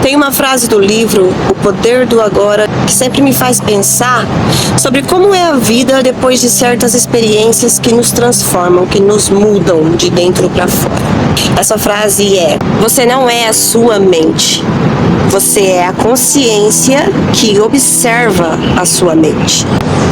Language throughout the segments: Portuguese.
Tem uma frase do livro O Poder do Agora que sempre me faz pensar sobre como é a vida depois de certas experiências que nos transformam, que nos mudam de dentro para fora. Essa frase é: você não é a sua mente, você é a consciência que observa a sua mente.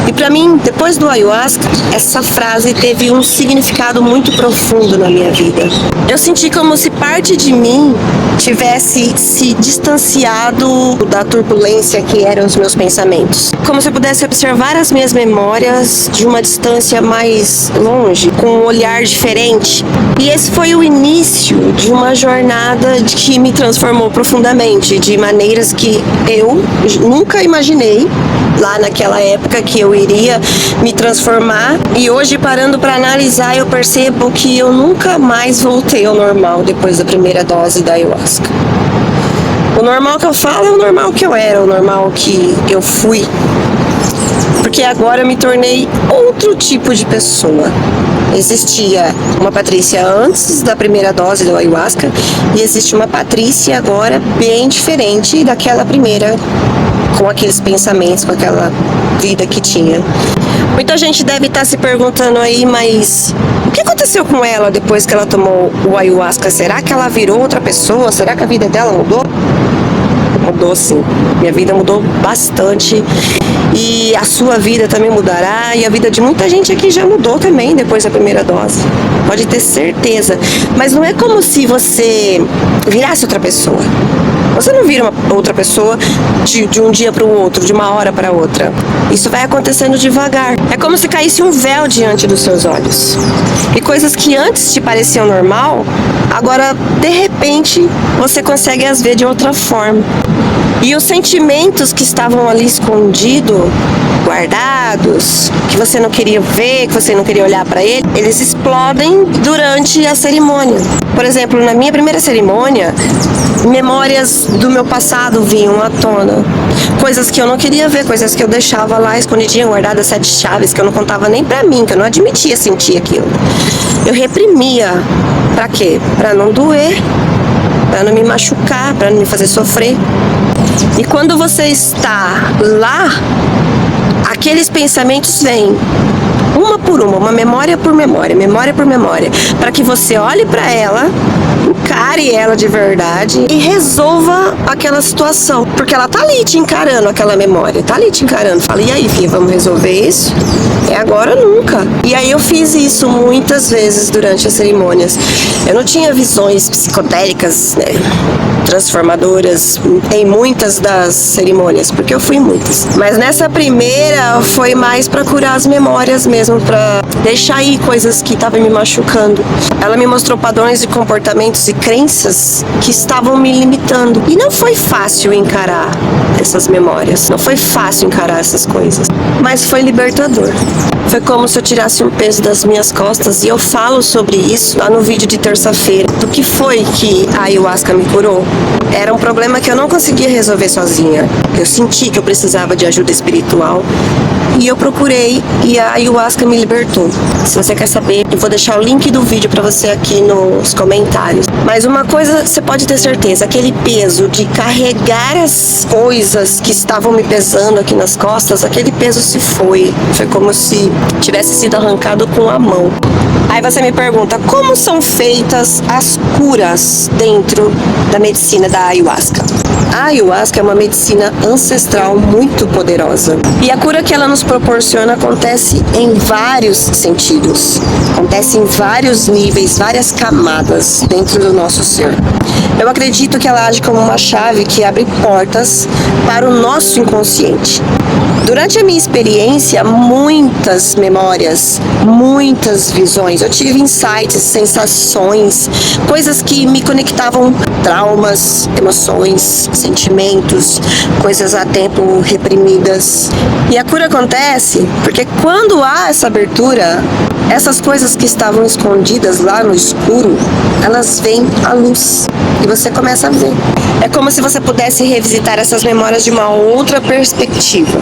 E para mim, depois do ayahuasca, essa frase teve um significado muito profundo na minha vida. Eu senti como se parte de mim tivesse se distanciado da turbulência que eram os meus pensamentos. Como se eu pudesse observar as minhas memórias de uma distância mais longe, com um olhar diferente. E esse foi o início de uma jornada que me transformou profundamente, de maneiras que eu nunca imaginei lá naquela época que eu iria me transformar. E hoje, parando para analisar, eu percebo que eu nunca mais voltei ao normal depois da primeira dose da ayahuasca. O normal que eu falo é o normal que eu era, o normal que eu fui. Porque agora eu me tornei outro tipo de pessoa. Existia uma Patrícia antes da primeira dose do ayahuasca e existe uma Patrícia agora bem diferente daquela primeira, com aqueles pensamentos, com aquela vida que tinha. Muita gente deve estar se perguntando aí, mas o que aconteceu com ela depois que ela tomou o ayahuasca? Será que ela virou outra pessoa? Será que a vida dela mudou? Mudou sim, minha vida mudou bastante e a sua vida também mudará, e a vida de muita gente aqui já mudou também depois da primeira dose, pode ter certeza. Mas não é como se você virasse outra pessoa. Você não vira uma outra pessoa de um dia para o outro, de uma hora para outra. Isso vai acontecendo devagar. É como se caísse um véu diante dos seus olhos. E coisas que antes te pareciam normal, agora, de repente, você consegue as ver de outra forma. E os sentimentos que estavam ali escondidos, guardados, que você não queria ver, que você não queria olhar para ele, eles explodem durante a cerimônia. Por exemplo, na minha primeira cerimônia, memórias do meu passado vinham à tona. Coisas que eu não queria ver, coisas que eu deixava lá escondidinha, guardadas, 7 chaves, que eu não contava nem pra mim, que eu não admitia sentir aquilo. Eu reprimia. Pra quê? Pra não doer, pra não me machucar, pra não me fazer sofrer. E quando você está lá, aqueles pensamentos vêm uma por uma memória por memória, para que você olhe para ela, encare ela de verdade e resolva aquela situação, porque ela tá ali te encarando, aquela memória, tá ali te encarando. Fala, e aí, filha, vamos resolver isso? É agora ou nunca. E aí eu fiz isso muitas vezes durante as cerimônias. Eu não tinha visões psicodélicas, né, transformadoras em muitas das cerimônias, porque eu fui em muitas. Mas nessa primeira foi mais para curar as memórias mesmo, para deixar aí coisas que estavam me machucando. Ela me mostrou padrões de comportamentos e crenças que estavam me limitando. E não foi fácil encarar essas memórias, não foi fácil encarar essas coisas, mas foi libertador. Foi como se eu tirasse um peso das minhas costas, e eu falo sobre isso lá no vídeo de terça-feira. Do que foi que a ayahuasca me curou? Era um problema que eu não conseguia resolver sozinha. Eu senti que eu precisava de ajuda espiritual e eu procurei, e a ayahuasca me libertou. Se você quer saber, eu vou deixar o link do vídeo pra você aqui nos comentários. Mas uma coisa você pode ter certeza, aquele peso de carregar as coisas que estavam me pesando aqui nas costas, aquele peso se foi. Foi como se tivesse sido arrancado com a mão. Aí você me pergunta, como são feitas as curas dentro da medicina da ayahuasca? A ayahuasca é uma medicina ancestral muito poderosa. E a cura que ela nos proporciona acontece em vários sentidos. Acontece em vários níveis, várias camadas dentro do nosso ser. Eu acredito que ela age como uma chave que abre portas para o nosso inconsciente. Durante a minha experiência, muitas memórias, muitas visões. Eu tive insights, sensações, coisas que me conectavam, traumas, emoções, sentimentos, coisas há tempo reprimidas. E a cura acontece porque quando há essa abertura, essas coisas que estavam escondidas lá no escuro, elas vêm à luz e você começa a ver. É como se você pudesse revisitar essas memórias de uma outra perspectiva,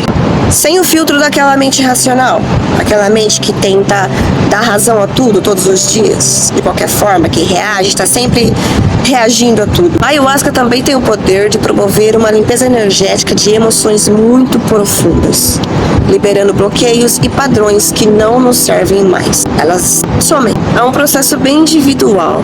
sem o filtro daquela mente racional, aquela mente que tenta dar razão a tudo todos os dias, de qualquer forma, que reage, está sempre reagindo a tudo. A ayahuasca também tem o poder de promover uma limpeza energética de emoções muito profundas, liberando bloqueios e padrões que não nos servem mais. Elas somem. É um processo bem individual.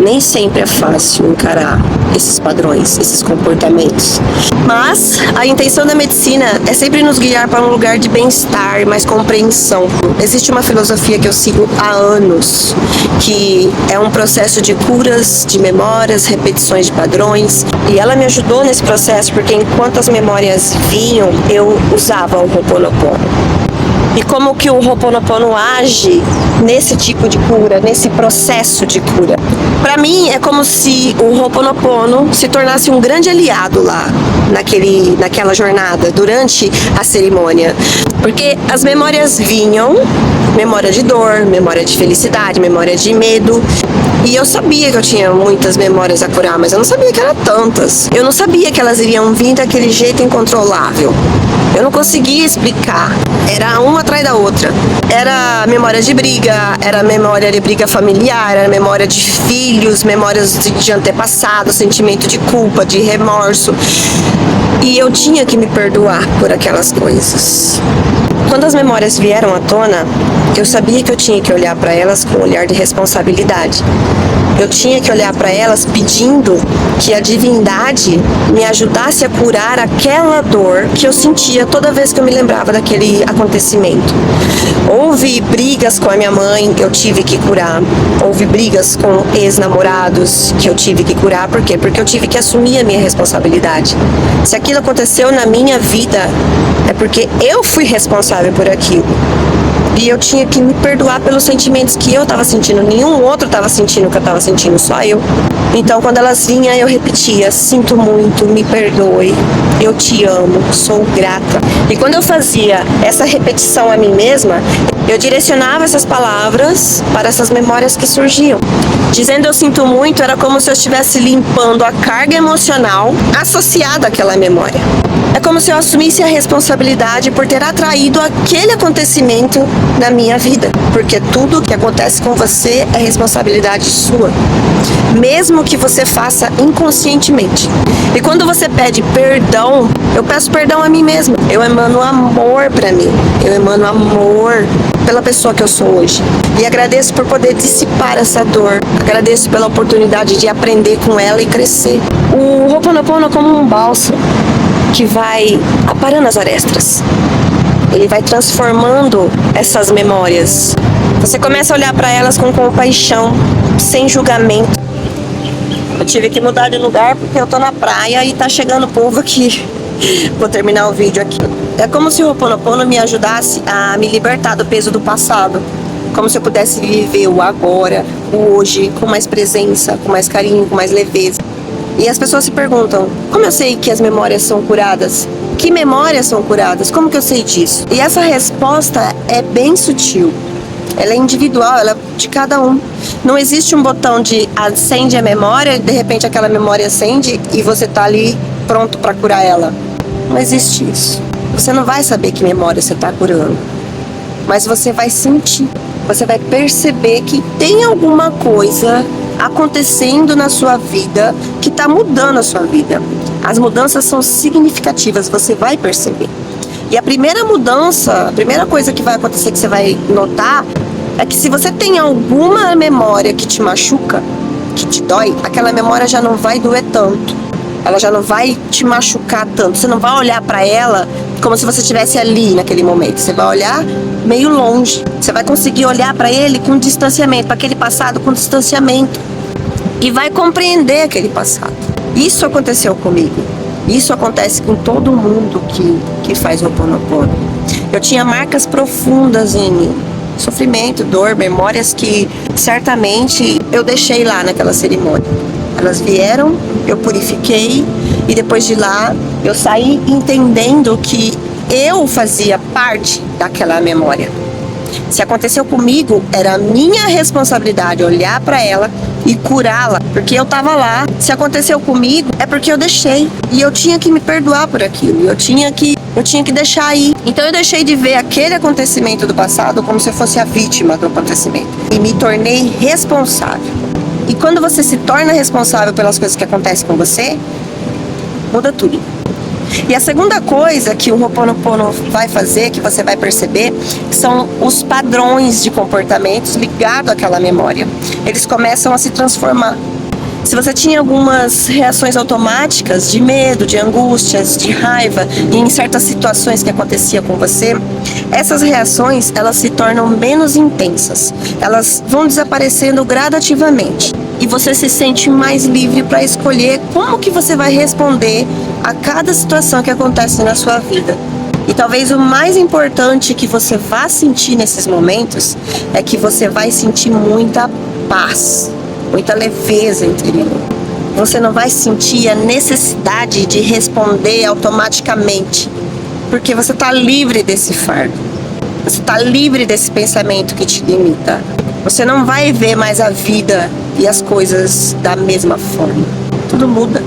Nem sempre é fácil encarar esses padrões, esses comportamentos. Mas a intenção da medicina é sempre nos guiar para um lugar de bem-estar e mais compreensão. Existe uma filosofia que eu sigo há anos, que é um processo de curas, de memórias, repetições de padrões. E ela me ajudou nesse processo porque enquanto as memórias vinham, eu usava o Ho'oponopono. E como que o Ho'oponopono age nesse tipo de cura, nesse processo de cura. Para mim, é como se o Ho'oponopono se tornasse um grande aliado lá, naquela jornada, durante a cerimônia. Porque as memórias vinham, memória de dor, memória de felicidade, memória de medo. E eu sabia que eu tinha muitas memórias a curar, mas eu não sabia que eram tantas. Eu não sabia que elas iriam vir daquele jeito incontrolável. Eu não conseguia explicar. Era uma atrás da outra. Era memória de briga, era memória de briga familiar, era memória de filhos, memórias de antepassado, sentimento de culpa, de remorso. E eu tinha que me perdoar por aquelas coisas. Quando as memórias vieram à tona, eu sabia que eu tinha que olhar para elas com um olhar de responsabilidade. Eu tinha que olhar para elas pedindo que a divindade me ajudasse a curar aquela dor que eu sentia toda vez que eu me lembrava daquele acontecimento. Houve brigas com a minha mãe, eu tive que curar. Houve brigas com ex-namorados que eu tive que curar. Por quê? Porque eu tive que assumir a minha responsabilidade. Se aquilo aconteceu na minha vida, é porque eu fui responsável por aquilo. E eu tinha que me perdoar pelos sentimentos que eu estava sentindo. Nenhum outro estava sentindo o que eu estava sentindo, só eu. Então, quando elas vinham, eu repetia: sinto muito, me perdoe, eu te amo, sou grata. E quando eu fazia essa repetição a mim mesma, eu direcionava essas palavras para essas memórias que surgiam. Dizendo eu sinto muito, era como se eu estivesse limpando a carga emocional associada àquela memória. É como se eu assumisse a responsabilidade por ter atraído aquele acontecimento na minha vida. Porque tudo que acontece com você é responsabilidade sua. Mesmo que você faça inconscientemente. E quando você pede perdão, eu peço perdão a mim mesma. Eu emano amor pra mim. Eu emano amor pela pessoa que eu sou hoje. E agradeço por poder dissipar essa dor. Agradeço pela oportunidade de aprender com ela e crescer. O Ho'oponopono é como um bálsamo que vai aparando as arestas. Ele vai transformando essas memórias. Você começa a olhar para elas com compaixão, sem julgamento. Eu tive que mudar de lugar porque eu tô na praia e tá chegando povo aqui. Vou terminar o vídeo aqui. É como se o Ho'oponopono me ajudasse a me libertar do peso do passado. Como se eu pudesse viver o agora, o hoje, com mais presença, com mais carinho, com mais leveza. E as pessoas se perguntam: como eu sei que as memórias são curadas? Que memórias são curadas? Como que eu sei disso? E essa resposta é bem sutil. Ela é individual, ela é de cada um. Não existe um botão de acende a memória, de repente aquela memória acende e você tá ali pronto para curar ela. Não existe isso. Você não vai saber que memória você está curando, mas você vai sentir. Você vai perceber que tem alguma coisa acontecendo na sua vida que está mudando a sua vida. As mudanças são significativas, você vai perceber. E a primeira mudança, a primeira coisa que vai acontecer, que você vai notar, é que se você tem alguma memória que te machuca, que te dói, aquela memória já não vai doer tanto. Ela já não vai te machucar tanto. Você não vai olhar para ela como se você estivesse ali naquele momento. Você vai olhar meio longe. Você vai conseguir olhar para ele com distanciamento, para aquele passado com distanciamento. E vai compreender aquele passado. Isso aconteceu comigo. Isso acontece com todo mundo que faz o Ho'oponopono. Eu tinha marcas profundas em mim. Sofrimento, dor, memórias que certamente eu deixei lá naquela cerimônia. Elas vieram, eu purifiquei e depois de lá eu saí entendendo que eu fazia parte daquela memória. Se aconteceu comigo, era a minha responsabilidade olhar para ela e curá-la, porque eu estava lá. Se aconteceu comigo, é porque eu deixei e eu tinha que me perdoar por aquilo. Eu tinha que deixar ir. Então eu deixei de ver aquele acontecimento do passado como se eu fosse a vítima do acontecimento e me tornei responsável. E quando você se torna responsável pelas coisas que acontecem com você, muda tudo. E a segunda coisa que o Ho'oponopono vai fazer, que você vai perceber, são os padrões de comportamentos ligados àquela memória. Eles começam a se transformar. Se você tinha algumas reações automáticas de medo, de angústias, de raiva, e em certas situações que acontecia com você, essas reações, elas se tornam menos intensas. Elas vão desaparecendo gradativamente. E você se sente mais livre para escolher como que você vai responder a cada situação que acontece na sua vida. E talvez o mais importante que você vá sentir nesses momentos é que você vai sentir muita paz, muita leveza interior. Você não vai sentir a necessidade de responder automaticamente, porque você está livre desse fardo. Você está livre desse pensamento que te limita. Você não vai ver mais a vida e as coisas da mesma forma. Tudo muda,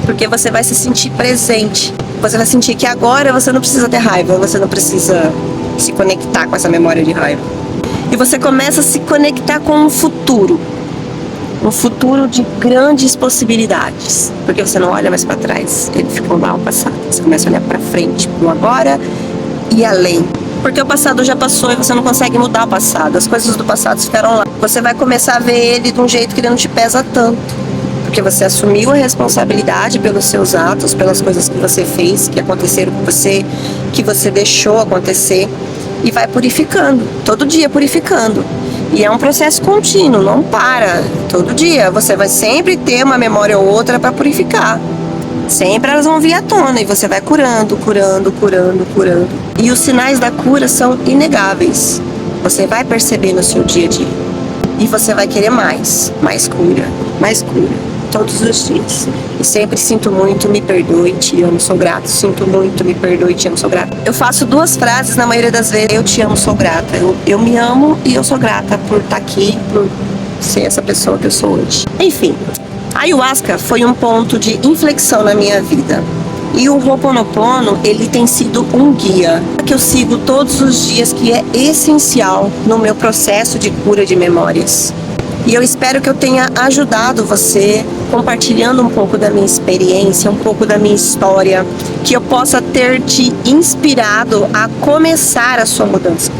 porque você vai se sentir presente. Você vai sentir que agora você não precisa ter raiva, você não precisa se conectar com essa memória de raiva. E você começa a se conectar com o futuro. Um futuro de grandes possibilidades, porque você não olha mais para trás, ele ficou lá o passado. Você começa a olhar para frente, para o agora e além. Porque o passado já passou e você não consegue mudar o passado. As coisas do passado ficaram lá. Você vai começar a ver ele de um jeito que ele não te pesa tanto. Porque você assumiu a responsabilidade pelos seus atos, pelas coisas que você fez, que aconteceram com você, que você deixou acontecer. E vai purificando, todo dia purificando. E é um processo contínuo, não para. Todo dia você vai sempre ter uma memória ou outra para purificar. Sempre elas vão vir à tona e você vai curando, curando, curando, curando. E os sinais da cura são inegáveis. Você vai perceber no seu dia a dia. E você vai querer mais cura, todos os dias. E sempre sinto muito, me perdoe, te amo, sou grato. Sinto muito, me perdoe, te amo, sou grata. Eu faço 2 frases na maioria das vezes. Eu te amo, sou grata. Eu me amo e eu sou grata por estar aqui, por ser essa pessoa que eu sou hoje. Enfim. A ayahuasca foi um ponto de inflexão na minha vida. E o Ho'oponopono, ele tem sido um guia que eu sigo todos os dias, que é essencial no meu processo de cura de memórias. E eu espero que eu tenha ajudado você, compartilhando um pouco da minha experiência, um pouco da minha história, que eu possa ter te inspirado a começar a sua mudança,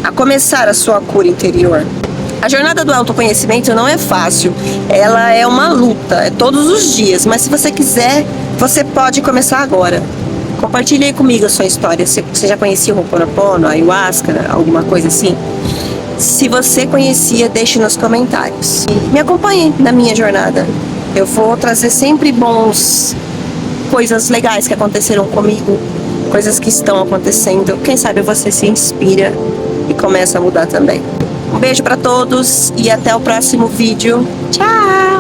a começar a sua cura interior. A jornada do autoconhecimento não é fácil, ela é uma luta, é todos os dias, mas se você quiser, você pode começar agora. Compartilhe aí comigo a sua história. Você já conhecia o Ho'oponopono, a ayahuasca, alguma coisa assim? Se você conhecia, deixe nos comentários. Me acompanhe na minha jornada. Eu vou trazer sempre coisas legais que aconteceram comigo, coisas que estão acontecendo. Quem sabe você se inspira e começa a mudar também. Um beijo para todos e até o próximo vídeo. Tchau!